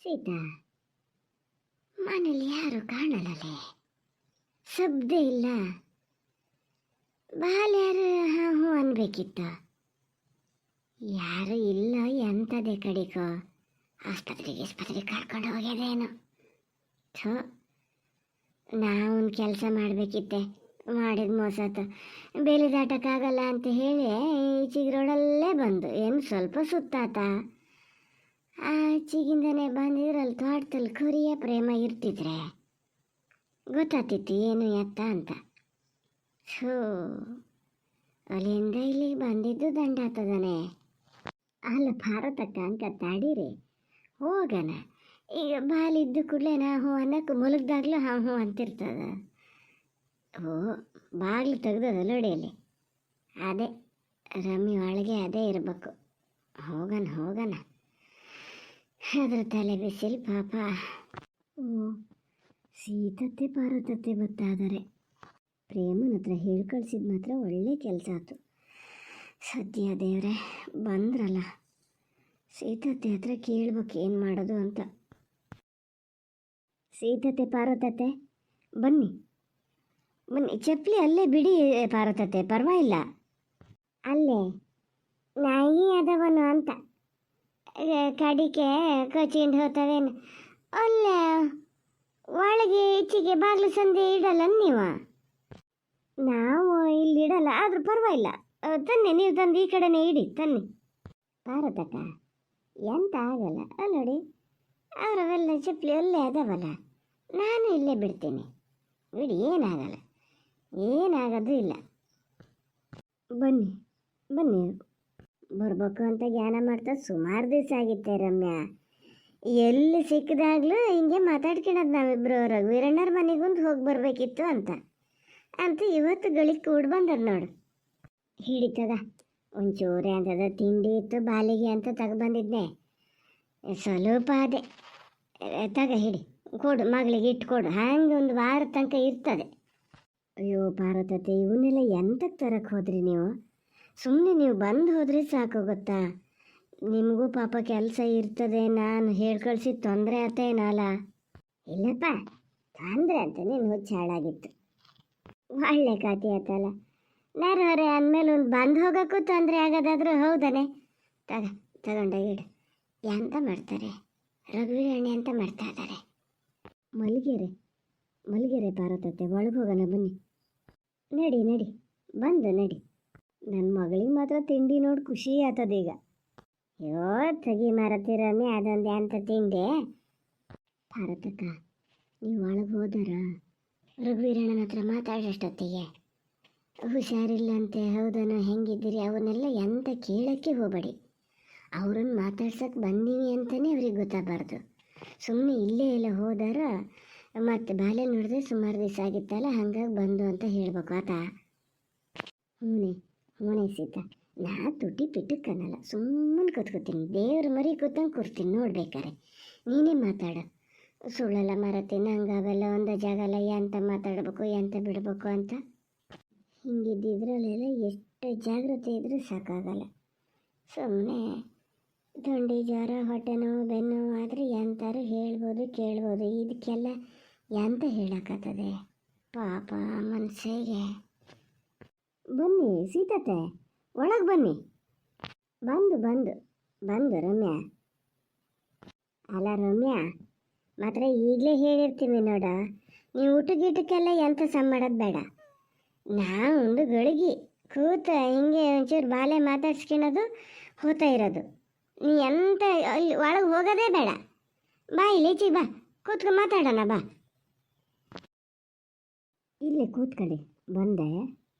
ಸೀತಾ, ಮನೇಲಿ ಯಾರು ಕಾಣಲ್ಲಲೇ, ಶಬ್ದ ಇಲ್ಲ. ಬಾಲ್ಯಾರು ಹಾಂ ಹ್ಞೂ ಅನ್ಬೇಕಿತ್ತು. ಯಾರು ಇಲ್ಲ, ಎಂಥದೇ ಕಡಿಕೋ ಆಸ್ಪತ್ರೆಗೆ ಕರ್ಕೊಂಡು ಹೋಗ್ಯದೇನು. ಥೋ, ನಾವೊಂದು ಕೆಲಸ ಮಾಡಬೇಕಿತ್ತೆ, ಮಾಡಿದ ಮೋಸತ್ತು. ಬೇಲಿ ದಾಟಕ್ಕಾಗಲ್ಲ ಅಂತ ಹೇಳಿ ಈಚೆಗೆ ರೋಡಲ್ಲೇ ಬಂದು ಏನು ಸ್ವಲ್ಪ ಸುತ್ತಾತ. ಆಚೆಗಿಂದನೇ ಬಂದಿದ್ರಲ್ಲಿ ತೋಟದಲ್ಲಿ ಕುರಿಯ ಪ್ರೇಮ ಇರ್ತಿದ್ರೆ ಗೊತ್ತಾಗ್ತಿತ್ತು ಏನು ಎತ್ತ ಅಂತ. ಸೋ ಅಲ್ಲಿಂದ ಇಲ್ಲಿಗೆ ಬಂದಿದ್ದು ದಂಡ ಆಗ್ತದಾನೆ. ಅಲ್ಲ ಭಾರತಕ್ಕ ಅಂಕ ತಾಡಿರಿ ಹೋಗಣ. ಈಗ ಬಾಲಿದ್ದು ಕೂಡಲೇ ನಾ ಹ್ಞೂ ಅನ್ನಕ್ಕೆ ಮುಲಗ್ದಾಗ್ಲೂ ಹಾಂ ಹ್ಞೂ ಅಂತಿರ್ತದ. ಓ, ಬಾಗಿಲು ತೆಗ್ದದ ಲೋಡಿಯಲ್ಲಿ, ಅದೇ ರಮ್ಮಿ ಒಳಗೆ ಅದೇ ಇರಬೇಕು. ಹೋಗಣ. ಅದ್ರ ತಲೆ ಬಿಸಿಲು ಪಾಪ. ಓ, ಸೀತತ್ತೆ ಪಾರ್ವತತ್ತೆ ಗೊತ್ತಾದರೆ ಪ್ರೇಮನ ಹತ್ರ ಹೇಳಿ ಕಳ್ಸಿದ ಮಾತ್ರ ಒಳ್ಳೆ ಕೆಲಸ ಆಯ್ತು. ಸದ್ಯ ದೇವ್ರೆ ಬಂದ್ರಲ್ಲ, ಸೀತತ್ತೆ ಹತ್ರ ಕೇಳ್ಬೇಕು ಏನು ಮಾಡೋದು ಅಂತ. ಸೀತತ್ತೆ ಪಾರ್ವತತ್ತೆ ಬನ್ನಿ, ಚಪ್ಪಲಿ ಅಲ್ಲೇ ಬಿಡಿ ಪಾರ್ವತತ್ತೆ, ಪರವಾಗಿಲ್ಲ. ಅಲ್ಲೇ ನಾಯಿ ಅದವನು ಅಂತ ಕಡಿಕೆ ಕಚಿಂಡು ಹೋಗ್ತವೇನು, ಅಲ್ಲೇ ಒಳಗೆ ಈಚೆಗೆ ಬಾಗಿಲು ಸಂದೆ ಇಡಲ್ಲ ನೀವು? ನಾವು ಇಲ್ಲಿ ಇಡಲ್ಲ, ಆದರೂ ಪರವಾಗಿಲ್ಲ. ತನ್ನಿ, ನೀವು ತಂದು ಈ ಕಡೆನೇ ಇಡಿ, ತನ್ನಿ. ಪಾರ್ವತಕ್ಕ ಎಂತ ಆಗಲ್ಲ ನೋಡಿ, ಅವರವೆಲ್ಲ ಚಪ್ಪಲಿ ಅಲ್ಲೇ ಅದಾವಲ್ಲ, ನಾನು ಇಲ್ಲೇ ಬಿಡ್ತೀನಿ, ಬಿಡಿ, ಏನಾಗೋದು ಇಲ್ಲ. ಬನ್ನಿ ಬರ್ಬೇಕು ಅಂತ ಜ್ಞಾನ ಮಾಡ್ತಾ ಸುಮಾರು ದಿವಸ ಆಗಿತ್ತೆ ರಮ್ಯಾ. ಎಲ್ಲಿ ಸಿಕ್ಕಿದಾಗಲೂ ಹಿಂಗೆ ಮಾತಾಡ್ಕೊಳೋದು ನಾವಿಬ್ರು. ರಘುವೀರಣ್ಣರ ಮನೆಗೊಂದು ಹೋಗಿ ಬರಬೇಕಿತ್ತು ಅಂತ ಇವತ್ತು ಗಳಿಗೆ ಕೂಡ ಬಂದದ ನೋಡು. ಹಿಡಿತದ ಒಂಚೂರೆ ಅಂತದ ತಿಂಡಿ ಇತ್ತು ಬಾಲಿಗೆ ಅಂತ ತಗೊಬಂದಿದ್ನೆ, ಸ್ವಲ್ಪ ಅದೇ ಹಿಡಿ ಕೊಡು, ಮಗಳಿಗೆ ಇಟ್ಕೊಡು, ಹಂಗೆ ಒಂದು ವಾರ ತನಕ ಇರ್ತದೆ. ಅಯ್ಯೋ ಪಾರ್ವತತೆ, ಇವನ್ನೆಲ್ಲ ಎಂತಕ್ಕೆ ತರಕ್ಕೆ ಹೋದ್ರಿ ನೀವು? ಸುಮ್ಮನೆ ನೀವು ಬಂದು ಹೋದರೆ ಸಾಕು ಗೊತ್ತಾ. ನಿಮಗೂ ಪಾಪ ಕೆಲಸ ಇರ್ತದೆ, ನಾನು ಹೇಳಿ ಕಳಿಸಿ ತೊಂದರೆ ಆತೇನಲ್ಲ. ಇಲ್ಲಪ್ಪ, ತೊಂದರೆ ಅಂತ ನೀನು ಹುಚ್ಚ ಹಾಳಾಗಿತ್ತು, ಒಳ್ಳೆ ಖಾತೆ ಆತಲ್ಲ. ನರವರೆ ಅಂದಮೇಲೆ ಒಂದು ಬಂದು ಹೋಗೋಕ್ಕೂ ತೊಂದರೆ ಆಗೋದಾದ್ರೂ ಹೌದಾನೆ. ತಗೊಂಡೋಗಿಡು. ಎಂತ ಮಾಡ್ತಾರೆ ರಘುವೀರಣ್ಣ, ಅಂತ ಮಾಡ್ತಾ ಇದ್ದಾರೆ. ಮಲಗಿರೆ ಪಾರ್ವತತ್ತೆ, ಒಳಗೆ ಹೋಗೋಣ ಬನ್ನಿ. ನಡಿ ಬಂದು ನಡಿ. ನನ್ನ ಮಗಳಿಗೆ ಮಾತ್ರ ತಿಂಡಿ ನೋಡಿ ಖುಷಿ ಆತದೀಗ. ಅಯ್ಯೋ ತೆಗಿ ಮಾರತ್ತಿರಮ್ಮೆ, ಅದೊಂದು ಎಂತ ತಿಂಡಿ. ಭಾರತಕ್ಕ, ನೀವು ಒಳಗೆ ಹೋದಾರ ರಘುವೀರಣ್ಣನ ಹತ್ರ ಮಾತಾಡೋಷ್ಟೊತ್ತಿಗೆ ಹುಷಾರಿಲ್ಲಂತೆ, ಹೌದನೋ ಹೆಂಗಿದ್ದೀರಿ ಅವನ್ನೆಲ್ಲ ಎಂತ ಕೇಳೋಕ್ಕೆ ಹೋಗಬೇಡಿ. ಅವ್ರನ್ನ ಮಾತಾಡ್ಸೋಕೆ ಬಂದೀವಿ ಅಂತಲೇ ಅವ್ರಿಗೆ ಗೊತ್ತಾಗಬಾರ್ದು. ಸುಮ್ಮನೆ ಇಲ್ಲೇ ಎಲ್ಲ ಹೋದಾರ ಮತ್ತು ಬಾಲ್ಯ ನೋಡಿದ್ರೆ ಸುಮಾರು ದಿವಸ ಆಗಿತ್ತಲ್ಲ, ಹಂಗಾಗಿ ಬಂದು ಅಂತ ಹೇಳ್ಬೇಕು ಆತ. ಹ್ಞೂ ಸೀತಾ, ನಾ ತುಟಿ ಪಿಟ್ಟಕ್ಕನ್ನಲ್ಲ, ಸುಮ್ಮನೆ ಕೂತ್ಕೋತೀನಿ, ದೇವ್ರ ಮರಿ ಕೂತಂಗೆ ಕೂರ್ತೀನಿ ನೋಡ್ಬೇಕಾರೆ. ನೀನೇ ಮಾತಾಡು, ಸುಳ್ಳೆಲ್ಲ ಮರತೀನಿ, ಹಂಗೆ ಅವೆಲ್ಲ ಒಂದು ಜಾಗ ಅಲ್ಲ, ಎಂತ ಮಾತಾಡಬೇಕು ಎಂತ ಬಿಡಬೇಕು ಅಂತ. ಹಿಂಗಿದ್ದಿದ್ರಲ್ಲೆಲ್ಲ ಎಷ್ಟು ಜಾಗ್ರತೆ ಇದ್ರೂ ಸಾಕಾಗಲ್ಲ. ಸುಮ್ಮನೆ ಥಂಡಿ ಜ್ವರ ಹೊಟ್ಟೆ ನೋವು ಬೆನ್ನು ನೋವು ಆದರೆ ಎಂತಾರು ಹೇಳ್ಬೋದು ಕೇಳ್ಬೋದು, ಇದಕ್ಕೆಲ್ಲ ಎಂತ ಹೇಳೋಕ್ಕಾಗ್ತದೆ ಪಾಪ ಮನಸ್ಸಿಗೆ. ಬನ್ನಿ ಸೀತತ್ತೆ, ಒಳಗೆ ಬನ್ನಿ. ಬಂದು ರಮ್ಯಾ. ಅಲ್ಲ ರಮ್ಯಾ, ಮಾತ್ರ ಈಗಲೇ ಹೇಳಿರ್ತೀವಿ ನೋಡ, ನೀವು ಊಟಕ್ಕೆಲ್ಲ ಎಂತ ಮಾಡೋದು ಬೇಡ. ನಾವು ಒಂದು ಗಳಿಗೆ ಕೂತ ಹಿಂಗೆ ಒಂಚೂರು ಬಾಲೆ ಮಾತಾಡ್ಸ್ಕೊಳೋದು ಹೋಗ್ತಾ ಇರೋದು. ನೀ ಎಂತ ಅಲ್ಲಿ ಒಳಗೆ ಹೋಗೋದೇ ಬೇಡ. ಬಾ, ಇಲ್ಲಿ ಈಚೆ ಬಾ, ಕೂತ್ಕೊಂಡು ಮಾತಾಡೋಣ ಬಾ. ಇಲ್ಲೇ ಕೂತ್ಕೊಳ್ಳಿ. ಬಂದೆ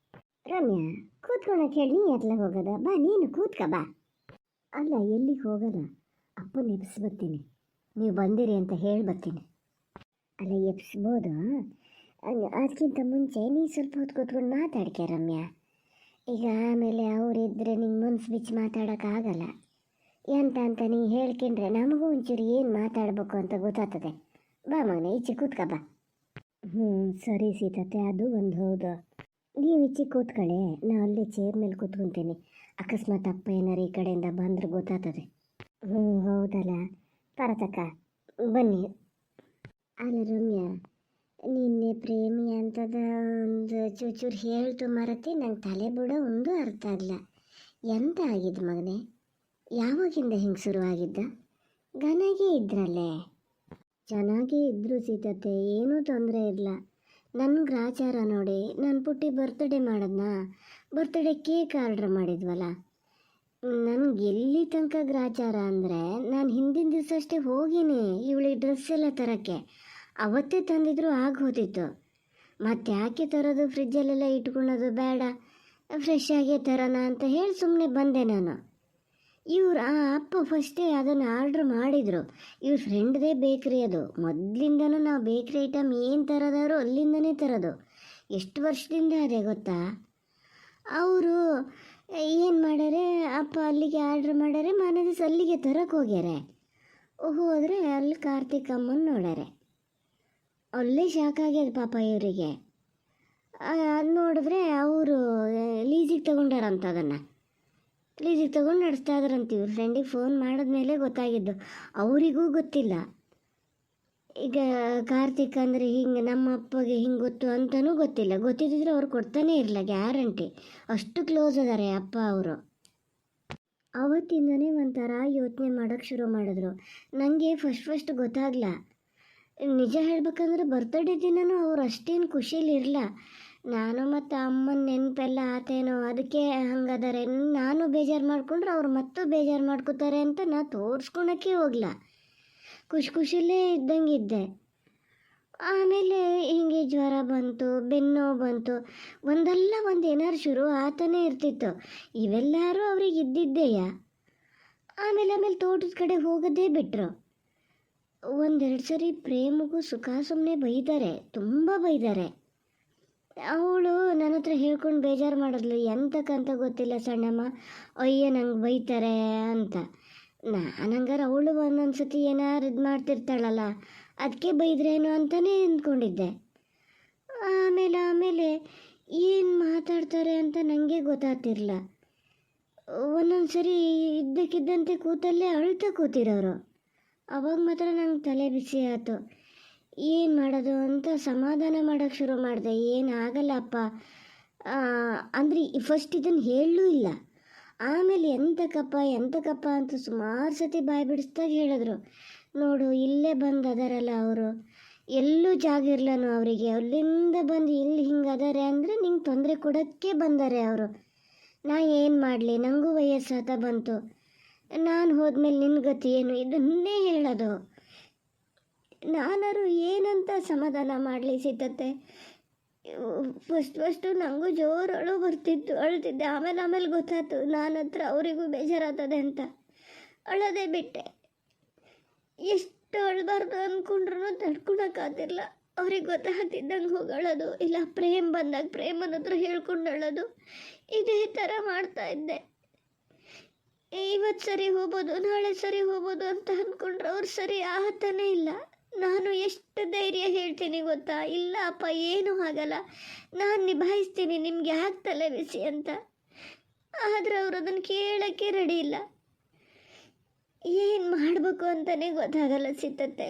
ರಮ್ಯಾ, ಕೂತ್ಕೊಳ್ಳೋಕೆ ಹೇಳಿ, ನೀ ಎತ್ಲ ಹೋಗೋದ? ಬಾ, ನೀನು ಕೂತ್ಕ ಬಾ. ಅಲ್ಲ, ಎಲ್ಲಿಗೆ ಹೋಗೋದ? ಅಪ್ಪನ ಎಬ್ಸ್ಬರ್ತೀನಿ, ನೀವು ಬಂದಿರಿ ಅಂತ ಹೇಳಿ ಬರ್ತೀನಿ. ಅಲ್ಲ, ಎಬ್ಸ್ಬೋದು, ಅದಕ್ಕಿಂತ ಮುಂಚೆ ನೀ ಸ್ವಲ್ಪ ಹೊತ್ತು ಕೂತ್ಕೊಂಡು ಮಾತಾಡ್ಕೆ ರಮ್ಯಾ. ಈಗ ಆಮೇಲೆ ಅವರಿದ್ದರೆ ನಿಂಗೆ ಮನ್ಸು ಬಿಚ್ಚಿ ಮಾತಾಡೋಕ್ಕಾಗಲ್ಲ. ಎಂತ ಅಂತ ನೀ ಹೇಳ್ಕೊಂಡ್ರೆ ನಮಗೂ ಒಂಚೂರು ಏನು ಮಾತಾಡ್ಬೇಕು ಅಂತ ಗೊತ್ತಾಗ್ತದೆ. ಬಾ ಮಗನೇ, ಈಚೆ ಕೂತ್ಕ ಬಾ. ಸರಿ ಸೀತತ್ತೆ, ಅದು ಒಂದು ಹೌದು. ನೀವು ಈಚೆ ಕೂತ್ಕೊಳ್ಳಿ, ನಾ ಅಲ್ಲೇ ಚೇರ್ ಮೇಲೆ ಕೂತ್ಕೊತೀನಿ. ಅಕಸ್ಮಾತ್ ಅಪ್ಪ ಏನಾರು ಈ ಕಡೆಯಿಂದ ಬಂದ್ರೆ ಗೊತ್ತಾಗ್ತದೆ. ಹೌದಲ್ಲ ಪಾರ್ವತಕ್ಕ, ಬನ್ನಿ. ಅಲ್ಲ ರಮ್ಯಾ, ನಿನ್ನೆ ಪ್ರೇಮಿ ಅಂತದ ಒಂದು ಚೂಚೂರು ಹೇಳ್ತು ಮರತಿ, ನಂಗೆ ತಲೆ ಬುಡ ಒಂದು ಅರ್ಥ ಆಗಲ್ಲ. ಎಂತ ಆಗಿದ್ದು ಮಗನೇ? ಯಾವಾಗಿಂದ ಹಿಂಗೆ ಶುರುವಾಗಿದ್ದ? ಘನಾಗೇ ಇದ್ರಲ್ಲೇ, ಚೆನ್ನಾಗೇ ಇದ್ರು ಸೀತತ್ತೆ, ಏನೂ ತೊಂದರೆ ಇಲ್ಲ. ನನ್ನ ಗ್ರಾಚಾರ ನೋಡಿ, ನನ್ನ ಪುಟ್ಟಿ ಬರ್ತ್ಡೇ ಮಾಡದ್ನ, ಬರ್ತ್ಡೇ ಕೇಕ್ ಆರ್ಡ್ರ್ ಮಾಡಿದ್ವಲ್ಲ, ನನಗೆ ಎಲ್ಲಿ ತನಕ ಗ್ರಾಚಾರ ಅಂದರೆ, ನಾನು ಹಿಂದಿನ ದಿವಸ ಅಷ್ಟೇ ಹೋಗಿನಿ ಇವಳಿಗೆ ಡ್ರೆಸ್ ಎಲ್ಲ ತರೋಕ್ಕೆ. ಅವತ್ತೇ ತಂದಿದ್ರು ಹೋತಿತ್ತು. ಮತ್ತೆ ಯಾಕೆ ತರೋದು, ಫ್ರಿಜ್ಜಲ್ಲೆಲ್ಲ ಇಟ್ಕೊಳ್ಳೋದು ಬೇಡ, ಫ್ರೆಶ್ ಆಗೇ ತರೋಣ ಅಂತ ಹೇಳಿ ಸುಮ್ಮನೆ ಬಂದೆ ನಾನು. ಇವ್ರು ಅಪ್ಪ ಫಸ್ಟೇ ಅದನ್ನು ಆರ್ಡ್ರ್ ಮಾಡಿದರು. ಇವ್ರ ಫ್ರೆಂಡ್ದೇ ಬೇಕ್ರಿ ಅದು. ಮೊದಲಿಂದನೂ ನಾವು ಬೇಕ್ರಿ ಐಟಮ್ ಏನು ತರೋದಾದ್ರು ಅಲ್ಲಿಂದನೇ ತರೋದು. ಎಷ್ಟು ವರ್ಷದಿಂದ ಅದೇ ಗೊತ್ತಾ? ಅವರು ಏನು ಮಾಡ್ಯಾರೆ, ಅಪ್ಪ ಅಲ್ಲಿಗೆ ಆರ್ಡ್ರ್ ಮಾಡ್ಯಾರೆ, ಮನೆ ದಿವಸ ಅಲ್ಲಿಗೆ ತರಕ್ಕೆ ಹೋಗ್ಯಾರೆ. ಹೋದರೆ ಅಲ್ಲಿ ಕಾರ್ತಿಕಮ್ಮನ ನೋಡ್ಯಾರೆ. ಅಲ್ಲೇ ಶಾಕ್ ಆಗ್ಯದ ಪಾಪ ಇವರಿಗೆ. ಅದು ನೋಡಿದ್ರೆ ಅವರು ಲೀಸಿಗೆ ತೊಗೊಂಡಾರಂತ, ಅದನ್ನು ಲೀಸಿಗೆ ತೊಗೊಂಡು ನಡೆಸ್ತಾ ಇದ್ರಂತ. ಇವ್ರ ಫ್ರೆಂಡಿಗೆ ಫೋನ್ ಮಾಡಿದ್ಮೇಲೆ ಗೊತ್ತಾಗಿದ್ದು, ಅವರಿಗೂ ಗೊತ್ತಿಲ್ಲ. ಈಗ ಕಾರ್ತಿಕ್ ಅಂದರೆ ಹಿಂಗೆ ನಮ್ಮ ಅಪ್ಪಗೆ ಹಿಂಗೆ ಗೊತ್ತು ಅಂತಲೂ ಗೊತ್ತಿಲ್ಲ. ಗೊತ್ತಿದ್ದರೆ ಅವ್ರು ಕೊಡ್ತಾನೇ ಇರಲ್ಲ, ಗ್ಯಾರಂಟಿ. ಅಷ್ಟು ಕ್ಲೋಸ್ ಅದಾರೆ ಅಪ್ಪ ಅವರು. ಅವತ್ತಿಂದನೇ ಒಂಥರ ಯೋಚನೆ ಮಾಡೋಕ್ಕೆ ಶುರು ಮಾಡಿದ್ರು. ನನಗೆ ಫಸ್ಟ್ ಗೊತ್ತಾಗಲ್ಲ. ನಿಜ ಹೇಳ್ಬೇಕಂದ್ರೆ ಬರ್ತ್ಡೇ ದಿನವೂ ಅವ್ರು ಅಷ್ಟೇನು ಖುಷಿಲಿರಲ್ಲ. ನಾನು ಮತ್ತು ಅಮ್ಮನ ನೆನಪೆಲ್ಲ ಆತೇನೋ, ಅದಕ್ಕೆ ಹಂಗದಾರೆ. ನಾನು ಬೇಜಾರು ಮಾಡ್ಕೊಂಡ್ರೆ ಅವ್ರು ಮತ್ತೂ ಬೇಜಾರು ಮಾಡ್ಕೋತಾರೆ ಅಂತ ನಾ ತೋರಿಸ್ಕೊಳಕ್ಕೆ ಹೋಗ್ಲ. ಖುಷಿಲೇ ಇದ್ದಂಗಿದ್ದೆ. ಆಮೇಲೆ ಹಿಂಗೆ ಜ್ವರ ಬಂತು, ಬೆನ್ನೋವು ಬಂತು, ಒಂದಲ್ಲ ಒಂದು ಏನಾರು ಶುರು ಆತನೇ ಇರ್ತಿತ್ತು. ಇವೆಲ್ಲರೂ ಅವ್ರಿಗೆ ಇದ್ದಿದ್ದೇಯ. ಆಮೇಲೆ ತೋಟದ ಕಡೆ ಹೋಗೋದೇ ಬಿಟ್ಟರು. ಒಂದೆರಡು ಸರಿ ಪ್ರೇಮಗೂ ಸುಖ ಸುಮ್ಮನೆ ಬೈತಾರೆ, ತುಂಬ ಬೈತಾರೆ. ಅವಳು ನನ್ನ ಹತ್ರ ಹೇಳ್ಕೊಂಡು ಬೇಜಾರು ಮಾಡಿದ್ಲು, ಎಂತಕ್ಕಂತ ಗೊತ್ತಿಲ್ಲ ಸಣ್ಣಮ್ಮ, ಅಯ್ಯ ನಂಗೆ ಬೈತಾರೆ ಅಂತ. ನಾನಂಗಾರೆ ಅವಳು ಒಂದೊಂದು ಸತಿ ಏನಾರು ಇದು ಮಾಡ್ತಿರ್ತಾಳಲ್ಲ, ಅದಕ್ಕೆ ಬೈದ್ರೇನೋ ಅಂತಲೇ ಅಂದ್ಕೊಂಡಿದ್ದೆ. ಆಮೇಲೆ ಏನು ಮಾತಾಡ್ತಾರೆ ಅಂತ ನನಗೆ ಗೊತ್ತಾಗ್ತಿರಲ್ಲ. ಒಂದೊಂದು ಸರಿ ಇದ್ದಕ್ಕಿದ್ದಂತೆ ಕೂತಲ್ಲೇ ಅಳ್ತಾ ಕೂತಿರೋರು. ಅವಾಗ ಮಾತ್ರ ನಂಗೆ ತಲೆ ಬಿಸಿ ಆಯಿತು. ಏನು ಮಾಡೋದು ಅಂತ ಸಮಾಧಾನ ಮಾಡೋಕ್ಕೆ ಶುರು ಮಾಡಿದೆ. ಏನಾಗಲ್ಲಪ್ಪ ಅಂದರೆ ಫಸ್ಟ್ ಇದನ್ನು ಹೇಳಲೂ ಇಲ್ಲ. ಆಮೇಲೆ ಎಂತಕ್ಕಪ್ಪ ಅಂತ ಸುಮಾರು ಸತಿ ಬಾಯಿ ಬಿಡಿಸ್ದಾಗ ಹೇಳಿದ್ರು, ನೋಡು ಇಲ್ಲೇ ಬಂದು ಅದಾರಲ್ಲ ಅವರು, ಎಲ್ಲೂ ಜಾಗ ಇರಲ್ಲನು ಅವರಿಗೆ, ಅಲ್ಲಿಂದ ಬಂದು ಇಲ್ಲಿ ಹಿಂಗೆ ಅದಾರೆ ಅಂದರೆ ನಿಂಗೆ ತೊಂದರೆ ಕೊಡೋಕ್ಕೆ ಬಂದಾರೆ ಅವರು. ನಾ ಏನು ಮಾಡಲಿ, ನನಗೂ ವಯಸ್ಸಾತ ಬಂತು, ನಾನು ಹೋದ್ಮೇಲೆ ನಿನ್ನ ಗತಿ ಏನು, ಇದನ್ನೇ ಹೇಳೋದು. ನಾನಾರು ಏನಂತ ಸಮಾಧಾನ ಮಾಡಲಿ ಸೀತತ್ತೆ? ಫಸ್ಟು ನನಗೂ ಜೋರು ಅಳು ಬರ್ತಿತ್ತು, ಅಳ್ತಿದ್ದೆ. ಆಮೇಲೆ ಗೊತ್ತಾಯ್ತು ನನ್ನ ಹತ್ರ ಅವರಿಗೂ ಬೇಜಾರಾಗ್ತದೆ ಅಂತ. ಅಳೋದೇ ಬಿಟ್ಟೆ. ಎಷ್ಟು ಅಳಬಾರ್ದು ಅಂದ್ಕೊಂಡ್ರೂ ತಡ್ಕೊಳಕ್ಕಾಗ್ತಿರ್ಲ. ಅವ್ರಿಗೆ ಗೊತ್ತಾಗ್ತಿದ್ದಂಗೆ ಹೋಗಿ ಅಳೋದು, ಇಲ್ಲ ಪ್ರೇಮ್ ಬಂದಾಗ ಪ್ರೇಮನ ಹತ್ರ ಹೇಳ್ಕೊಂಡು ಅಳೋದು, ಇದೇ ಥರ ಮಾಡ್ತಾ ಇದ್ದೆ. ಇವತ್ತು ಸರಿ ಹೋಗ್ಬೋದು, ನಾಳೆ ಸರಿ ಹೋಗ್ಬೋದು ಅಂತ ಅಂದ್ಕೊಂಡ್ರೆ ಅವ್ರು ಸರಿ ಆಗತ್ತಾನೇ ಇಲ್ಲ. ನಾನು ಎಷ್ಟು ಧೈರ್ಯ ಹೇಳ್ತೀನಿ ಗೊತ್ತಾ, ಇಲ್ಲ ಅಪ್ಪ ಏನೂ ಆಗಲ್ಲ, ನಾನು ನಿಭಾಯಿಸ್ತೀನಿ, ನಿಮ್ಗೆ ಯಾಕೆ ತಲೆ ಬಿಸಿ ಅಂತ. ಆದರೆ ಅವರು ಅದನ್ನು ಕೇಳೋಕ್ಕೆ ರೆಡಿ ಇಲ್ಲ. ಏನು ಮಾಡಬೇಕು ಅಂತಲೇ ಗೊತ್ತಾಗಲ್ಲ ಸಿತ್ತತ್ತೆ.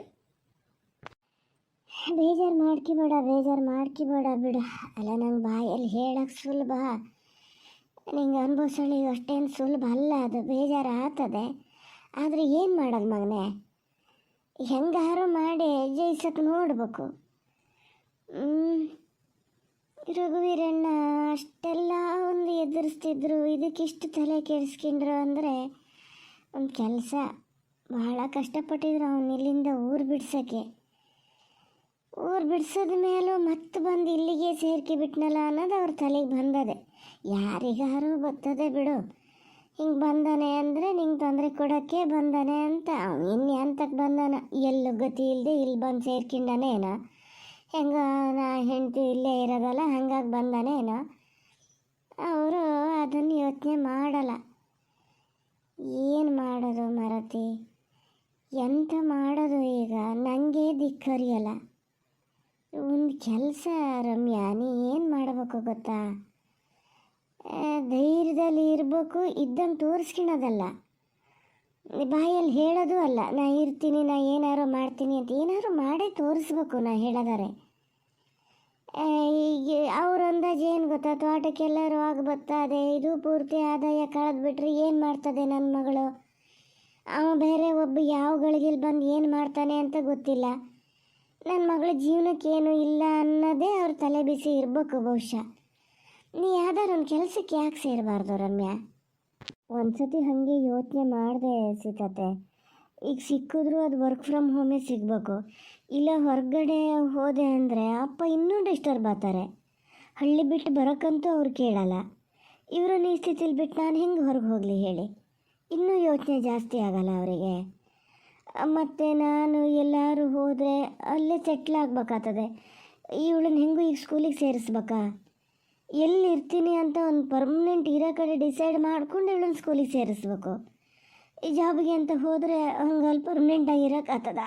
ಬೇಜಾರು ಮಾಡ್ಕಿಬೇಡ ಬಿಡು. ಅಲ್ಲ ನಂಗೆ ಬಾಯಲ್ಲಿ ಹೇಳಕ್ಕೆ ಸುಲಭ, ನಿಂಗೆ ಅನುಭವಿಸೋಳಿಗೆ ಅಷ್ಟೇನು ಸುಲಭ ಅಲ್ಲ. ಅದು ಬೇಜಾರು ಆಗ್ತದೆ. ಆದರೆ ಏನು ಮಾಡೋದು ಮಗನೇ, ಹೆಂಗಾರು ಮಾಡಿ ಜಯಿಸಕ್ಕೆ ನೋಡ್ಬೇಕು. ರಘುವೀರಣ್ಣ ಅಷ್ಟೆಲ್ಲ ಒಂದು ಎದುರಿಸ್ತಿದ್ರು, ಇದಕ್ಕಿಷ್ಟು ತಲೆ ಕೆಡಿಸ್ಕೊಂಡ್ರು ಅಂದರೆ ಒಂದು ಕೆಲಸ. ಭಾಳ ಕಷ್ಟಪಟ್ಟಿದ್ರು ಅವನು ಇಲ್ಲಿಂದ ಊರು ಬಿಡ್ಸೋದ ಮೇಲೂ ಮತ್ತೆ ಬಂದು ಇಲ್ಲಿಗೆ ಸೇರ್ಕಿಬಿಟ್ನಲ್ಲ ಅನ್ನೋದು ಅವ್ರ ತಲೆಗೆ ಬಂದದೆ. ಯಾರಿಗಾರು ಬರ್ತದೆ ಬಿಡು, ಹಿಂಗೆ ಬಂದಾನೆ ಅಂದರೆ ನಿಂಗೆ ತೊಂದರೆ ಕೊಡೋಕ್ಕೆ ಬಂದಾನೆ ಅಂತ. ಅವನು ಎಂತಕ್ಕೆ ಬಂದಾನ, ಎಲ್ಲೂ ಗತಿ ಇಲ್ಲದೆ ಇಲ್ಲಿ ಬಂದು ಸೇರ್ಕೊಂಡಾನೆ ಏನೋ, ಹೆಂಗ ನಾ ಹೆಂಡತಿ ಇಲ್ಲೇ ಇರೋದಲ್ಲ ಹಂಗಾಗಿ ಬಂದಾನೆ ಏನೋ. ಅವರು ಅದನ್ನು ಯೋಚನೆ ಮಾಡಲ್ಲ. ಏನು ಮಾಡೋದು ಮರತಿ, ಎಂತ ಮಾಡೋದು ಈಗ? ನನಗೆ ದಿಕ್ಕರಿಯಲ್ಲ. ಒಂದು ಕೆಲಸ ರಮ್ಯಾ, ನೀ ಏನು ಮಾಡಬೇಕು ಗೊತ್ತಾ? ಧೈರ್ಯದಲ್ಲಿ ಇರಬೇಕು, ಇದ್ದಂಗೆ ತೋರಿಸ್ಕೊಳೋದಲ್ಲ. ಬಾಯಲ್ಲಿ ಹೇಳೋದು ಅಲ್ಲ, ನಾ ಇರ್ತೀನಿ, ನಾ ಏನಾರು ಮಾಡ್ತೀನಿ ಅಂತ. ಏನಾದ್ರು ಮಾಡೇ ತೋರಿಸ್ಬೇಕು ನಾ ಹೇಳೋದಾರೆ. ಈಗ ಅವ್ರ ಅಂದಾಜು ಏನು ಗೊತ್ತಾ, ತೋಟಕ್ಕೆಲ್ಲ ರೋಗ ಬರ್ತದೆ, ಇದು ಪೂರ್ತಿ ಆದಾಯ ಕಳೆದ್ಬಿಟ್ರೆ ಏನು ಮಾಡ್ತದೆ ನನ್ನ ಮಗಳು. ಅವ ಬೇರೆ ಒಬ್ಬ ಯಾವ ಗಳಿಗೆಲ್ಲಿ ಬಂದು ಏನು ಮಾಡ್ತಾನೆ ಅಂತ ಗೊತ್ತಿಲ್ಲ. ನನ್ನ ಮಗಳ ಜೀವನಕ್ಕೇನು ಇಲ್ಲ ಅನ್ನೋದೇ ಅವ್ರ ತಲೆ ಬಿಸಿ ಇರಬೇಕು ಬಹುಶಃ. ನೀ ಯಾವ್ದಾರು ಒಂದು ಕೆಲಸಕ್ಕೆ ಯಾಕೆ ಸೇರಬಾರ್ದು ರಮ್ಯಾ? ಒಂದು ಸತಿ ಹಾಗೆ ಯೋಚನೆ ಮಾಡಿದೆ ಸೀತತೆ. ಈಗ ಸಿಕ್ಕಿದ್ರು ಅದು ವರ್ಕ್ ಫ್ರಮ್ ಹೋಮೇ ಸಿಗಬೇಕು. ಇಲ್ಲ ಹೊರಗಡೆ ಹೋದೆ ಅಂದರೆ ಅಪ್ಪ ಇನ್ನೂ ಡಿಸ್ಟರ್ಬ್ ಆಗ್ತಾರೆ. ಹಳ್ಳಿ ಬಿಟ್ಟು ಬರೋಕ್ಕಂತೂ ಅವ್ರು ಕೇಳಲ್ಲ. ಇವರನ್ನು ಈ ಸ್ಥಿತಿಲಿ ಬಿಟ್ಟು ನಾನು ಹೆಂಗೆ ಹೊರಗೆ ಹೋಗಲಿ ಹೇಳಿ? ಇನ್ನೂ ಯೋಚನೆ ಜಾಸ್ತಿ ಆಗಲ್ಲ ಅವರಿಗೆ. ಮತ್ತು ನಾನು ಎಲ್ಲರೂ ಹೋದರೆ ಅಲ್ಲೇ ಸೆಟ್ಲ್ ಆಗ್ಬೇಕಾಗ್ತದೆ. ಇವಳನ್ನ ಹೆಂಗೂ ಈಗ ಸ್ಕೂಲಿಗೆ ಸೇರಿಸ್ಬೇಕಾ? ಎಲ್ಲಿ ಇರ್ತೀನಿ ಅಂತ ಒಂದು ಪರ್ಮನೆಂಟ್ ಇರೋ ಕಡೆ ಡಿಸೈಡ್ ಮಾಡ್ಕೊಂಡು ಇವಳನ್ನ ಸ್ಕೂಲಿಗೆ ಸೇರಿಸ್ಬೇಕು. ಈ ಜಾಬ್ಗೆ ಅಂತ ಹೋದರೆ ಹಂಗೆ ಅಲ್ಲಿ ಪರ್ಮನೆಂಟಾಗಿ ಇರೋಕ್ಕಾಗ್ತದ?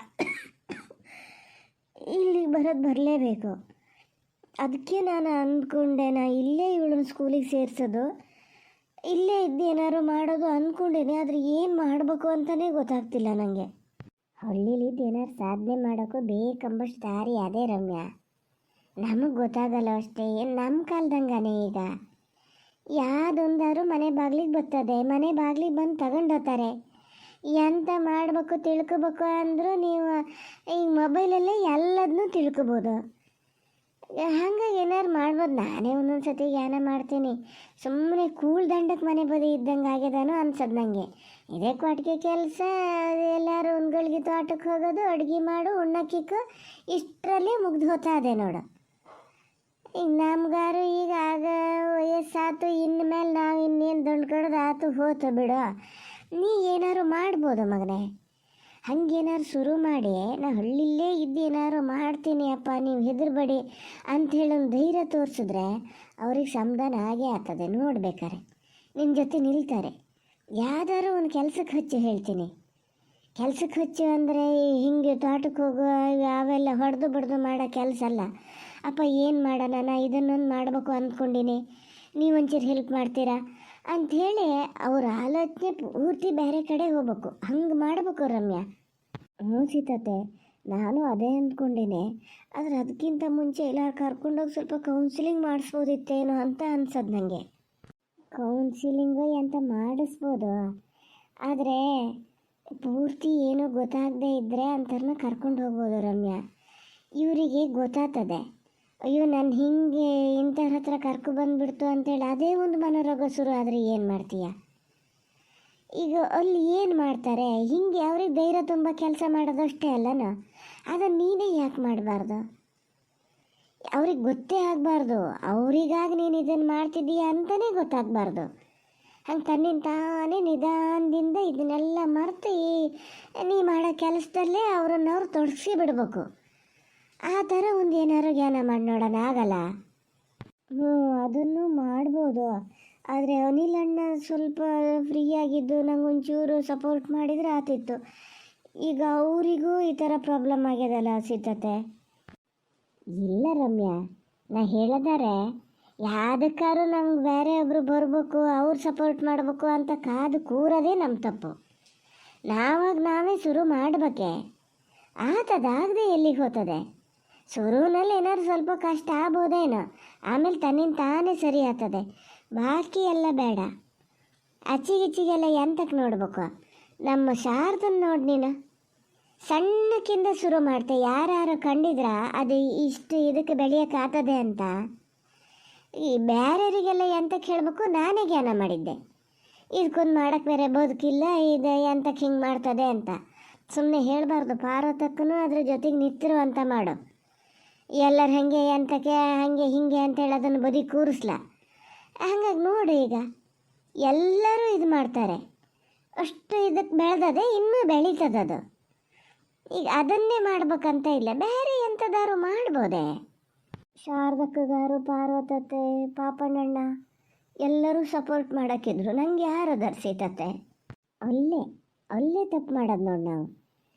ಇಲ್ಲಿಗೆ ಬರಲೇಬೇಕು. ಅದಕ್ಕೆ ನಾನು ಅಂದ್ಕೊಂಡೆ, ನಾ ಇಲ್ಲೇ ಇವಳನ್ನ ಸ್ಕೂಲಿಗೆ ಸೇರಿಸೋದು, ಇಲ್ಲೇ ಇದ್ದು ಏನಾದ್ರು ಮಾಡೋದು ಅಂದ್ಕೊಂಡೇನೆ. ಆದರೆ ಏನು ಮಾಡಬೇಕು ಅಂತಲೇ ಗೊತ್ತಾಗ್ತಿಲ್ಲ ನನಗೆ. ಹಳ್ಳಿಲಿದ್ದು ಏನಾದ್ರು ಸಾಧನೆ ಮಾಡೋಕ್ಕೂ ಬೇಕಂಬಷ್ಟು ದಾರಿ ಅದೇ ರಮ್ಯಾ. ನಮಗೆ ಗೊತ್ತಾಗಲ್ಲ ಅಷ್ಟೇ. ಏನು ನಮ್ಮ ಕಾಲ್ದಂಗಾನೆ ಈಗ ಯಾವುದೊಂದಾದ್ರು ಮನೆ ಬಾಗಿಲಿಗೆ ಬರ್ತದೆ, ಮನೆ ಬಾಗಿಲಿಗೆ ಬಂದು ತಗೊಂಡೋಗ್ತಾರೆ. ಎಂತ ಮಾಡಬೇಕು ತಿಳ್ಕೊಬೇಕು ಅಂದರೂ ನೀವು ಈಗ ಮೊಬೈಲಲ್ಲೇ ಎಲ್ಲದನ್ನೂ ತಿಳ್ಕೊಬೋದು. ಹಾಗಾಗಿ ಏನಾರು ಮಾಡ್ಬೋದು. ನಾನೇ ಒಂದೊಂದು ಸತಿ ಜ್ಞಾನ ಮಾಡ್ತೀನಿ. ಸುಮ್ಮನೆ ಕೂಳ್ ದಂಡಕ್ಕೆ ಮನೆ ಬದಿ ಇದ್ದಂಗೆ ಆಗ್ಯದಾನು ಅನ್ಸೋದು ನನಗೆ. ಇದೇ ಕೊಟ್ಟಿಗೆ ಕೆಲಸ, ಎಲ್ಲರೂ ಒಂದ್ಗಳಿಗೆ ತೋಟಕ್ಕೆ ಹೋಗೋದು, ಅಡುಗೆ ಮಾಡು, ಉಣ್ಣಕ್ಕಿಕ್ಕು, ಇಷ್ಟರಲ್ಲೇ ಮುಗ್ದು ಹೋಗ್ತಾ ಇದೆ ನೋಡು. ಈಗ ನಮ್ಗಾರು ಈಗ ಆಗ ವಯಸ್ಸಾತು, ಇನ್ಮೇಲೆ ನಾವು ಇನ್ನೇನು ದುಂಡು ಕಡ್ದು ಆತು ಹೋತು ಬಿಡು. ನೀ ಏನಾರು ಮಾಡ್ಬೋದು ಮಗನೇ. ಹಂಗೇನಾರು ಶುರು ಮಾಡಿ, ನಾ ಹಳ್ಳಿಲೇ ಇದ್ದು ಏನಾರು ಮಾಡ್ತೀನಿ ಅಪ್ಪ, ನೀವು ಹೆದರ್ಬೇಡಿ ಅಂಥೇಳಿ ಒಂದು ಧೈರ್ಯ ತೋರಿಸಿದ್ರೆ ಅವ್ರಿಗೆ ಸಮಾಧಾನ ಆಗೇ ಆಗ್ತದೆ. ನೋಡ್ಬೇಕಾರೆ ನಿನ್ನ ಜೊತೆ ನಿಲ್ತಾರೆ. ಯಾವ್ದಾದ್ರು ಒಂದು ಕೆಲಸಕ್ಕೆ ಹಚ್ಚು ಹೇಳ್ತೀನಿ. ಕೆಲಸಕ್ಕೆ ಹಚ್ಚು ಅಂದರೆ ಹಿಂಗೆ ತೋಟಕ್ಕೆ ಹೋಗೋ ಅವೆಲ್ಲ ಹೊಡೆದು ಬಡ್ದು ಮಾಡೋ ಕೆಲಸ ಅಲ್ಲ. ಅಪ್ಪ ಏನು ಮಾಡೋಣ, ನಾ ಇದನ್ನೊಂದು ಮಾಡಬೇಕು ಅಂದ್ಕೊಂಡೀನಿ, ನೀವೊಂಚೂರು ಹೆಲ್ಪ್ ಮಾಡ್ತೀರಾ ಅಂಥೇಳಿ ಅವ್ರ ಆಲೋಚನೆ ಪೂರ್ತಿ ಬೇರೆ ಕಡೆ ಹೋಗ್ಬೇಕು. ಹಂಗೆ ಮಾಡಬೇಕು ರಮ್ಯಾ. ಹ್ಞೂ ಸೀತತೆ, ನಾನು ಅದೇ ಅಂದ್ಕೊಂಡೀನಿ. ಆದರೆ ಅದಕ್ಕಿಂತ ಮುಂಚೆ ಎಲ್ಲ ಕರ್ಕೊಂಡೋಗಿ ಸ್ವಲ್ಪ ಕೌನ್ಸಿಲಿಂಗ್ ಮಾಡಿಸ್ಬೋದಿತ್ತೇನೋ ಅಂತ ಅನ್ಸೋದು ನನಗೆ. ಕೌನ್ಸಿಲಿಂಗು ಅಂತ ಮಾಡಿಸ್ಬೋದು, ಆದರೆ ಪೂರ್ತಿ ಏನೂ ಗೊತ್ತಾಗದೇ ಇದ್ದರೆ ಅಂಥವ್ರನ್ನ ಕರ್ಕೊಂಡು ಹೋಗ್ಬೋದು ರಮ್ಯಾ. ಇವರಿಗೆ ಗೊತ್ತಾಗ್ತದೆ, ಅಯ್ಯೋ ನಾನು ಹಿಂಗೆ ಇಂಥವ್ರ ಹತ್ರ ಕರ್ಕೊಬಂದ್ಬಿಡ್ತು ಅಂತೇಳಿ ಅದೇ ಒಂದು ಮನೋರೋಗ ಶುರು ಆದರೆ ಏನು ಮಾಡ್ತೀಯ? ಈಗ ಅಲ್ಲಿ ಏನು ಮಾಡ್ತಾರೆ? ಹಿಂಗೆ ಅವ್ರಿಗೆ ಧೈರ್ಯ ತುಂಬ ಕೆಲಸ ಮಾಡೋದಷ್ಟೇ ಅಲ್ಲನ. ಅದನ್ನು ನೀನೇ ಯಾಕೆ ಮಾಡಬಾರ್ದು? ಅವ್ರಿಗೆ ಗೊತ್ತೇ ಆಗಬಾರ್ದು. ಅವರಿಗಾಗಿ ನೀನು ಇದನ್ನು ಮಾಡ್ತಿದ್ದೀಯ ಅಂತಲೇ ಗೊತ್ತಾಗಬಾರ್ದು. ಹಂಗೆ ತನ್ನಿಂದ ತಾನೇ ನಿಧಾನದಿಂದ ಇದನ್ನೆಲ್ಲ ಮರೆತು ನೀ ಮಾಡೋ ಕೆಲಸದಲ್ಲೇ ಅವ್ರನ್ನವ್ರು ತೊಡಗಿಸಿ ಬಿಡ್ಬೇಕು. ಆ ಥರ ಒಂದು ಏನಾರು ಜ್ಞಾನ ಮಾಡಿ ನೋಡೋಣ, ಆಗಲ್ಲ? ಹ್ಞೂ, ಅದನ್ನು ಮಾಡ್ಬೋದು. ಆದರೆ ಅನಿಲ್ ಅಣ್ಣ ಸ್ವಲ್ಪ ಫ್ರೀಯಾಗಿದ್ದು ನಂಗೆ ಒಂಚೂರು ಸಪೋರ್ಟ್ ಮಾಡಿದರೆ ಆತಿತ್ತು. ಈಗ ಅವರಿಗೂ ಈ ಥರ ಪ್ರಾಬ್ಲಮ್ ಆಗ್ಯದಲ್ಲ ಸೀತತೆ. ಇಲ್ಲ ರಮ್ಯಾ, ನಾ ಹೇಳಿದಾರೆ ಯಾವುದಕ್ಕಾದ್ರೂ ನಮ್ಗೆ ಬೇರೆ ಒಬ್ಬರು ಬರಬೇಕು, ಅವ್ರು ಸಪೋರ್ಟ್ ಮಾಡಬೇಕು ಅಂತ ಕಾದು ಕೂರೋದೇ ನಮ್ಮ ತಪ್ಪು. ನಾವೇ ಶುರು ಮಾಡಬೇಕೆ. ಆತದಾಗದೆ ಎಲ್ಲಿಗೆ ಹೋಗ್ತದೆ? ಶುರುವಿನಲ್ಲಿ ಏನಾದ್ರು ಸ್ವಲ್ಪ ಕಷ್ಟ ಆಗ್ಬೋದೇನೋ, ಆಮೇಲೆ ತನ್ನಿಂದ ತಾನೇ ಸರಿ ಆಗ್ತದೆ. ಬಾಕಿ ಎಲ್ಲ ಬೇಡ. ಅಚ್ಚಿಗಿಚ್ಚಿಗೆಲ್ಲ ಎಂತಕ್ಕೆ ನೋಡ್ಬೇಕು? ನಮ್ಮ ಶಾರದನ್ನು ನೋಡಿ ನೀನು, ಸಣ್ಣಕ್ಕಿಂತ ಶುರು ಮಾಡ್ತೆ. ಯಾರು ಕಂಡಿದ್ರ ಅದು ಇಷ್ಟು ಇದಕ್ಕೆ ಬೆಳೆಯೋಕ್ಕಾಗ್ತದೆ ಅಂತ? ಈ ಬೇರೆಯವರಿಗೆಲ್ಲ ಎಂತಕ್ಕೆ ಹೇಳಬೇಕು? ನಾನೇ ಜ್ಞಾನ ಮಾಡಿದ್ದೆ. ಇದಕ್ಕೊಂದು ಮಾಡೋಕ್ಕೆ ಬೇರೆ ಬದುಕಿಲ್ಲ, ಇದು ಎಂತಕ್ಕೆ ಹಿಂಗೆ ಮಾಡ್ತದೆ ಅಂತ ಸುಮ್ಮನೆ ಹೇಳಬಾರ್ದು. ಪಾರ್ವತಕ್ಕೂ ಅದ್ರ ಜೊತೆಗೆ ನಿಂತಿರುವಂತ ಮಾಡು. ಎಲ್ಲರ ಹಾಗೆ ಎಂತಕ್ಕೆ ಹಾಗೆ ಹಿಂಗೆ ಅಂತೇಳಿ ಅದನ್ನು ಬದಿ ಕೂರಿಸ್ಲ. ಹಂಗಾಗಿ ನೋಡಿ, ಈಗ ಎಲ್ಲರೂ ಇದು ಮಾಡ್ತಾರೆ. ಅಷ್ಟು ಇದಕ್ಕೆ ಬೆಳೆದದೆ, ಇನ್ನೂ ಬೆಳೀತದದು. ಈಗ ಅದನ್ನೇ ಮಾಡ್ಬೇಕಂತ ಇಲ್ಲ, ಬೇರೆ ಎಂಥದಾರು ಮಾಡ್ಬೋದೆ. ಶಾರದಕ್ಕಗಾರು, ಪಾರ್ವತತೆ, ಪಾಪಣ್ಣಣ್ಣ ಎಲ್ಲರೂ ಸಪೋರ್ಟ್ ಮಾಡೋಕ್ಕಿದ್ರು. ನಂಗೆ ಯಾರು ಧರಿಸೈತತೆ? ಅಲ್ಲೇ ತಪ್ಪು ಮಾಡೋದು ನೋಡಿ ನಾವು.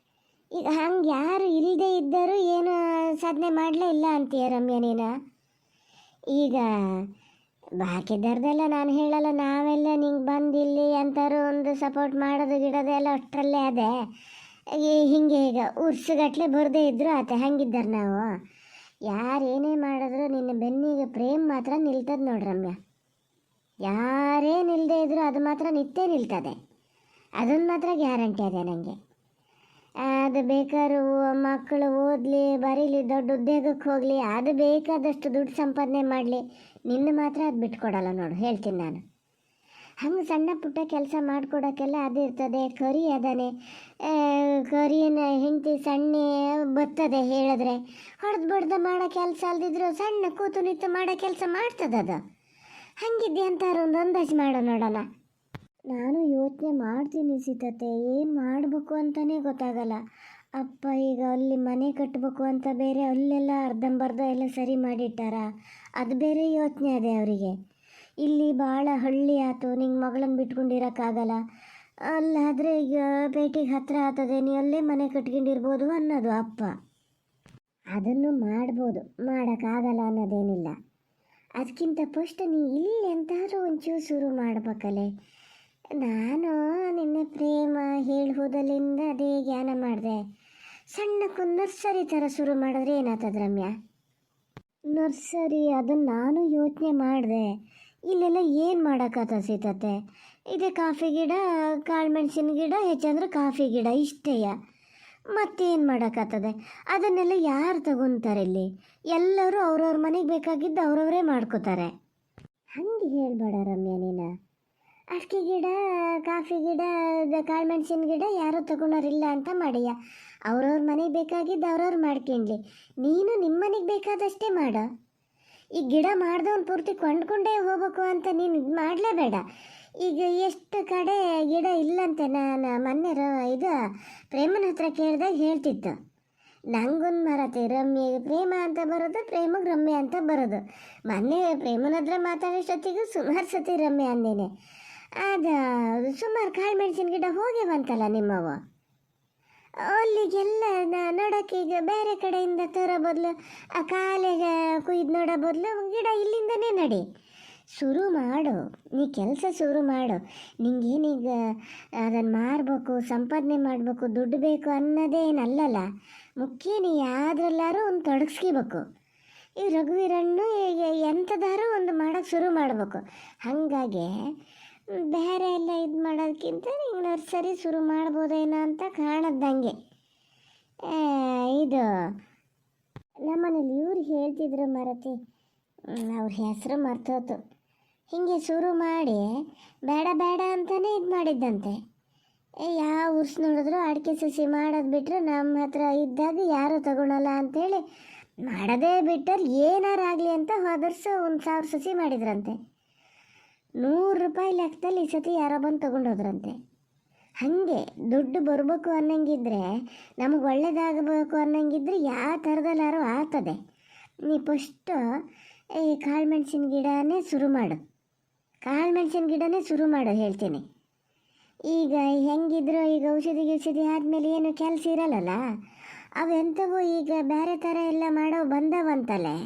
ಈಗ ಹಂಗೆ ಯಾರು ಇಲ್ಲದೆ ಇದ್ದರೂ ಏನು ಸಾಧನೆ ಮಾಡಲೇ ಇಲ್ಲ ಅಂತೀಯ ರಮ್ಯಾ ನೀನು? ಈಗ ಬಾಕಿದರ್ದೆಲ್ಲ ನಾನು ಹೇಳಲ್ಲ, ನಾವೆಲ್ಲ ನಿಂಗೆ ಬಂದು ಇಲ್ಲಿ ಅಂತಾರು ಒಂದು ಸಪೋರ್ಟ್ ಮಾಡೋದು ಗಿಡೋದೆಲ್ಲ ಅಷ್ಟರಲ್ಲೇ ಅದೇ. ಹಿಂಗೆ ಈಗ ಉರ್ಸುಗಟ್ಲೆ ಬರದೇ ಇದ್ರು ಆತ ಹಂಗಿದ್ದಾರೆ ನಾವು. ಯಾರು ಏನೇ ಮಾಡಿದ್ರು ನಿನ್ನ ಬೆನ್ನಿಗೆ ಪ್ರೇಮ್ ಮಾತ್ರ ನಿಲ್ತದೆ ನೋಡ್ರಿ ರಮ್ಯಾ. ಯಾರೇ ನಿಲ್ಲದೆ ಇದ್ರು ಅದು ಮಾತ್ರ ನಿತ್ಯ ನಿಲ್ತದೆ, ಅದೊಂದು ಮಾತ್ರ ಗ್ಯಾರಂಟಿ ಅದೇ ನನಗೆ. ಅದು ಬೇಕಾದ್ರೂ ಮಕ್ಕಳು ಓದಲಿ ಬರೀಲಿ ದೊಡ್ಡ ಉದ್ಯೋಗಕ್ಕೆ ಹೋಗಲಿ, ಅದು ಬೇಕಾದಷ್ಟು ದುಡ್ಡು ಸಂಪಾದನೆ ಮಾಡಲಿ, ನಿನ್ನ ಮಾತ್ರ ಅದು ಬಿಟ್ಕೊಡಲ್ಲ ನೋಡು, ಹೇಳ್ತೀನಿ ನಾನು. ಹಂಗೆ ಸಣ್ಣ ಪುಟ್ಟ ಕೆಲಸ ಮಾಡಿಕೊಡೋಕ್ಕೆಲ್ಲ ಅದು ಇರ್ತದೆ. ಕರಿ ಅದಾನೆ, ಕರಿನ ಹೆಂಡತಿ ಸಣ್ಣ ಬರ್ತದೆ ಹೇಳಿದ್ರೆ, ಹೊಡೆದು ಬಡ್ದು ಮಾಡೋ ಕೆಲಸ ಅಲ್ದಿದ್ರು ಸಣ್ಣ ಕೂತು ನಿಂತು ಮಾಡೋ ಕೆಲಸ ಮಾಡ್ತದೆ ಅದು. ಹಂಗಿದ್ದೆ ಅಂತಾರು ಒಂದು ಅಂದಾಜು ಮಾಡೋ ನೋಡೋಣ. ನಾನು ಯೋಚನೆ ಮಾಡ್ತೀನಿ ಸೀತತೆ, ಏನು ಮಾಡಬೇಕು ಅಂತಲೇ ಗೊತ್ತಾಗಲ್ಲ. ಅಪ್ಪ ಈಗ ಅಲ್ಲಿ ಮನೆ ಕಟ್ಟಬೇಕು ಅಂತ ಬೇರೆ, ಅಲ್ಲೆಲ್ಲ ಅರ್ಧಂಬರ್ಧ ಎಲ್ಲ ಸರಿ ಮಾಡಿಟ್ಟಾರ, ಅದು ಬೇರೆ ಯೋಚನೆ ಅದೇ ಅವರಿಗೆ. ಇಲ್ಲಿ ಭಾಳ ಹಳ್ಳಿ ಆಯ್ತು, ನಿಂಗೆ ಮಗಳನ್ನ ಬಿಟ್ಕೊಂಡಿರೋಕ್ಕಾಗಲ್ಲ, ಅಲ್ಲಾದರೆ ಈಗ ಪೇಟೆಗೆ ಹತ್ತಿರ ಆಗ್ತದೆ, ನೀ ಅಲ್ಲೇ ಮನೆ ಕಟ್ಕೊಂಡಿರ್ಬೋದು ಅನ್ನೋದು ಅಪ್ಪ. ಅದನ್ನು ಮಾಡ್ಬೋದು, ಮಾಡೋಕ್ಕಾಗಲ್ಲ ಅನ್ನೋದೇನಿಲ್ಲ. ಅದಕ್ಕಿಂತ ಫಸ್ಟ್ ನೀ ಇಲ್ಲಿ ಎಂತಾದ್ರೂ ಒಂಚೂರು ಶುರು ಮಾಡ್ಬೇಕಲ್ಲೇ. ನಾನು ನಿನ್ನೆ ಪ್ರೇಮ ಹೋದಲ್ಲಿಂದ ಅದೇ ಜ್ಞಾನ ಮಾಡಿದೆ. ಸಣ್ಣಕ್ಕೊಂದು ನರ್ಸರಿ ಥರ ಶುರು ಮಾಡಿದ್ರೆ ಏನಾಗ್ತದೆ ರಮ್ಯಾ? ನರ್ಸರಿ ಅದನ್ನು ನಾನು ಯೋಚನೆ ಮಾಡಿದೆ. ಇಲ್ಲೆಲ್ಲ ಏನು ಮಾಡೋಕ್ಕಾಗ್ತದೆ ಸೀತತೆ? ಇದೆ ಕಾಫಿ ಗಿಡ, ಕಾಳು ಮೆಣಸಿನ ಗಿಡ, ಹೆಚ್ಚಂದ್ರೆ ಕಾಫಿ ಗಿಡ ಇಷ್ಟೇಯ, ಮತ್ತೇನು ಮಾಡೋಕ್ಕಾಗ್ತದೆ? ಅದನ್ನೆಲ್ಲ ಯಾರು ತಗೊತಾರೆ ಇಲ್ಲಿ? ಎಲ್ಲರೂ ಅವ್ರವ್ರ ಮನೆಗೆ ಬೇಕಾಗಿದ್ದು ಅವ್ರವರೇ ಮಾಡ್ಕೋತಾರೆ. ಹಂಗೆ ಹೇಳ್ಬೇಡ ರಮ್ಯಾ ನೀನು. ಅಡಿಕೆ ಗಿಡ, ಕಾಫಿ ಗಿಡ, ಕಾಳು ಮೆಣಸಿನ ಗಿಡ ಯಾರೂ ತಗೊಳೋರಿಲ್ಲ ಅಂತ ಮಾಡಿಯ. ಅವ್ರವ್ರ ಮನೆಗೆ ಬೇಕಾಗಿದ್ದು ಅವ್ರವ್ರು ಮಾಡ್ಕೊಂಡ್ಲಿ, ನೀನು ನಿಮ್ಮ ಮನೆಗೆ ಬೇಕಾದಷ್ಟೇ ಮಾಡು. ಈ ಗಿಡ ಮಾಡ್ದವನು ಪೂರ್ತಿ ಕೊಂಡ್ಕೊಂಡೇ ಹೋಗ್ಬೇಕು ಅಂತ ನೀನು ಇದು ಮಾಡಲೇಬೇಡ. ಈಗ ಎಷ್ಟು ಕಡೆ ಗಿಡ ಇಲ್ಲಂತೆ. ನಾನು ಮೊನ್ನೆ ಇದು ಪ್ರೇಮನ ಹತ್ರ ಕೇಳಿದಾಗ ಹೇಳ್ತಿತ್ತು, ನಂಗೊಂದು ಮರತೆ ರಮ್ಯಗೆ ಪ್ರೇಮ ಅಂತ ಬರೋದು, ಪ್ರೇಮಗೆ ರಮ್ಯ ಅಂತ ಬರೋದು. ಮೊನ್ನೆ ಪ್ರೇಮನ ಹತ್ರ ಮಾತಾಡೋಷ್ಟೊತ್ತಿಗೂ ಸುಮಾರು ಸತಿ ರಮ್ಯ ಅಂದೇನೆ. ಅದು ಸುಮಾರು ಕಾಳು ಮೆಣಸಿನ ಗಿಡ ಹೋಗ್ಯವಂತಲ್ಲ ನಿಮ್ಮವ. ಅಲ್ಲಿಗೆಲ್ಲ ನೋಡೋಕೆ ಈಗ ಬೇರೆ ಕಡೆಯಿಂದ ತರೋ ಬದಲು, ಆ ಕಾಲಿಗೆ ಕುಯ್ದು ನೋಡೋ ಬದಲು ಗಿಡ ಇಲ್ಲಿಂದನೇ ನಡಿ, ಶುರು ಮಾಡು. ನೀ ಕೆಲಸ ಶುರು ಮಾಡು. ನಿಂಗೇನೀಗ ಅದನ್ನು ಮಾರಬೇಕು, ಸಂಪಾದನೆ ಮಾಡಬೇಕು, ದುಡ್ಡು ಬೇಕು ಅನ್ನೋದೇನಲ್ಲಲ್ಲ. ಮುಖ್ಯ ನೀ ಯಾವುದ್ರಲ್ಲಾರು ಒಂದು ತೊಡಗಿಸ್ಕೋಬೇಕು. ಈ ರಘುವೀರಣ್ಣು ಈಗ ಎಂಥದಾರು ಒಂದು ಮಾಡೋಕ್ಕೆ ಶುರು ಮಾಡಬೇಕು. ಹಾಗಾಗಿ ಬೇರೆ ಎಲ್ಲ ಇದು ಮಾಡೋದಕ್ಕಿಂತ ನೀವು ನರ್ಸರಿ ಶುರು ಮಾಡ್ಬೋದೇನೋ ಅಂತ ಕಾಣದ್ದಂಗೆ. ಇದು ನಮ್ಮನೇಲಿ ಇವ್ರು ಹೇಳ್ತಿದ್ರು ಮರತಿ, ಅವ್ರ ಹೆಸರು ಮರ್ತೋತು. ಹೀಗೆ ಶುರು ಮಾಡಿ ಬೇಡ ಬೇಡ ಅಂತಲೇ ಇದು ಮಾಡಿದ್ದಂತೆ. ಯಾವ ಉರ್ಸ್ ನೋಡಿದ್ರು ಅಡಿಕೆ ಸಸಿ ಮಾಡೋದು ಬಿಟ್ಟರೆ ನಮ್ಮ ಹತ್ರ ಇದ್ದಾಗ ಯಾರೂ ತಗೊಳಲ್ಲ ಅಂಥೇಳಿ ಮಾಡೋದೇ ಬಿಟ್ಟರೆ ಏನಾರಾಗಲಿ ಅಂತ ಹೋದರ್ಸ 1,000 ಸಸಿ ಮಾಡಿದ್ರಂತೆ. 100 ರೂಪಾಯಿ ಲೆಕ್ಕದಲ್ಲಿ ಈ ಸತಿ ಯಾರೋ ಬಂದು ತೊಗೊಂಡೋದ್ರಂತೆ. ಹಾಗೆ ದುಡ್ಡು ಬರಬೇಕು ಅನ್ನಂಗಿದ್ರೆ, ನಮಗೆ ಒಳ್ಳೇದಾಗಬೇಕು ಅನ್ನಂಗಿದ್ರೆ ಯಾವ ಥರದಲ್ಲಾರು ಆಗ್ತದೆ. ನೀ ಫಸ್ಟು ಈ ಕಾಳು ಮೆಣಸಿನ ಗಿಡನೇ ಶುರು ಮಾಡು, ಕಾಳು ಮೆಣಸಿನ ಗಿಡನೇ ಶುರು ಮಾಡು ಹೇಳ್ತೀನಿ. ಈಗ ಹೆಂಗಿದ್ರು ಈಗ ಔಷಧಿ ಆದಮೇಲೆ ಏನು ಕೆಲಸ ಇರಲ್ಲಲ್ಲ, ಅವೆಂಥವು ಈಗ ಬೇರೆ ಥರ ಎಲ್ಲ ಮಾಡೋ ಬಂದವಂತಲೇ.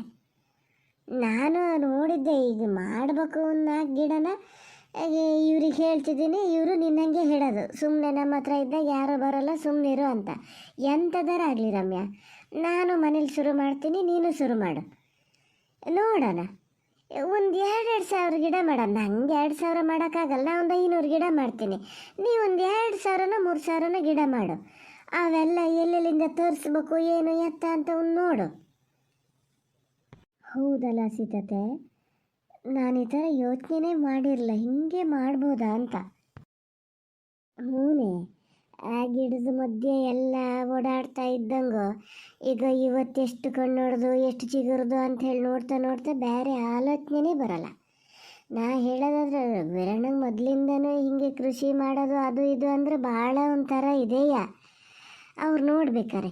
ನಾನು ನೋಡಿದ್ದೆ, ಈಗ ಮಾಡಬೇಕು ಒಂದು 4 ಗಿಡನ ಇವ್ರಿಗೆ ಹೇಳ್ತಿದ್ದೀನಿ, ಇವರು ನಿನ್ನಂಗೆ ಹೇಳೋದು, ಸುಮ್ಮನೆ ನಮ್ಮ ಹತ್ರ ಇದ್ದಾಗ ಯಾರೂ ಬರೋಲ್ಲ ಸುಮ್ಮನಿರು ಅಂತ. ಎಂಥದಾರಾಗಲಿ ರಮ್ಯಾ, ನಾನು ಮನೇಲಿ ಶುರು ಮಾಡ್ತೀನಿ, ನೀನು ಶುರು ಮಾಡು, ನೋಡೋಣ. ಒಂದು 2-2 ಸಾವಿರ ಗಿಡ ಮಾಡೋಣ. ನಂಗೆ 2,000 ಮಾಡೋಕ್ಕಾಗಲ್ಲ, ಒಂದು 500 ಗಿಡ ಮಾಡ್ತೀನಿ. ನೀವು ಒಂದು 2,000ನ 3,000ನ ಗಿಡ ಮಾಡು. ಅವೆಲ್ಲ ಎಲ್ಲೆಲ್ಲಿಂದ ತರಿಸ್ಬೇಕು ಏನು ಎತ್ತ ಅಂತ ಒಂದು ನೋಡು. ಹೌದಲ್ಲ ಸೀತತೆ, ನಾನು ಈ ಥರ ಯೋಚನೆ ಮಾಡಿರಲಿಲ್ಲ, ಹಿಂಗೆ ಮಾಡ್ಬೋದಾ ಅಂತ. ಹೂನೇ, ಆ ಗಿಡದ ಮಧ್ಯೆ ಎಲ್ಲ ಓಡಾಡ್ತಾ ಇದ್ದಂಗೆ ಈಗ ಇವತ್ತೆಷ್ಟು ಕಣ್ಣೊಡ್ದು ಎಷ್ಟು ಚಿಗುರ್ದು ಅಂಥೇಳಿ ನೋಡ್ತಾ ನೋಡ್ತಾ ಬೇರೆ ಆಲೋಚನೆ ಬರಲ್ಲ. ನಾ ಹೇಳೋದಾದ್ರೆ ವೀರಣ್ಣಂಗೆ ಮೊದಲಿಂದನೂ ಹಿಂಗೆ ಕೃಷಿ ಮಾಡೋದು ಅದು ಇದು ಅಂದರೆ ಭಾಳ ಒಂಥರ ಇದೆಯಾ. ಅವ್ರು ನೋಡ್ಬೇಕಾರೆ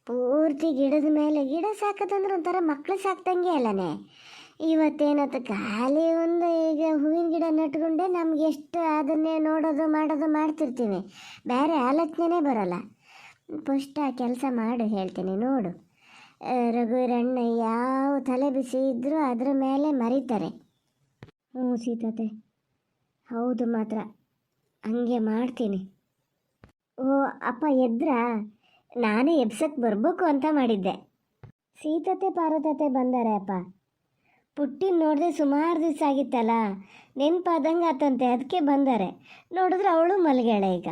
ಪೂರ್ತಿ ಗಿಡದ ಮೇಲೆ, ಗಿಡ ಸಾಕೋದಂದ್ರೆ ಒಂಥರ ಮಕ್ಕಳು ಸಾಕ್ದಂಗೆ ಅಲ್ಲನೇ. ಇವತ್ತೇನತ್ತು ಖಾಲಿ ಒಂದು ಈಗ ಹೂವಿನ ಗಿಡ ನಟ್ಕೊಂಡೆ ನಮ್ಗೆ ಎಷ್ಟು ಅದನ್ನೇ ನೋಡೋದು ಮಾಡೋದು ಮಾಡ್ತಿರ್ತೀವಿ, ಬೇರೆ ಆಲೋಚನೆ ಬರೋಲ್ಲ. ಫಸ್ಟ್ ಆ ಕೆಲಸ ಮಾಡು ಹೇಳ್ತೀನಿ ನೋಡು. ರಘುವೀರಣ್ಣ ಯಾವ ತಲೆ ಬಿಸಿ ಇದ್ದರೂ ಅದ್ರ ಮೇಲೆ ಮರಿತಾರೆ. ಹ್ಞೂ ಸೀತತೆ, ಹೌದು ಮಾತ್ರ, ಹಂಗೆ ಮಾಡ್ತೀನಿ. ಓ ಅಪ್ಪ ಎದ್ರಾ? ನಾನೇ ಎಬ್ಸಕ್ಕೆ ಬರಬೇಕು ಅಂತ ಮಾಡಿದ್ದೆ. ಸೀತತೆ ಪಾರ್ವತತೆ ಬಂದಾರೆ ಅಪ್ಪ. ಪುಟ್ಟಿನ ನೋಡಿದೆ ಸುಮಾರು ದಿವಸ ಆಗಿತ್ತಲ್ಲ, ನೆನಪಾದಂಗೆ ಆತಂತೆ, ಅದಕ್ಕೆ ಬಂದಾರೆ. ನೋಡಿದ್ರೆ ಅವಳು ಮಲಗ್ಯಾಳೆ ಈಗ.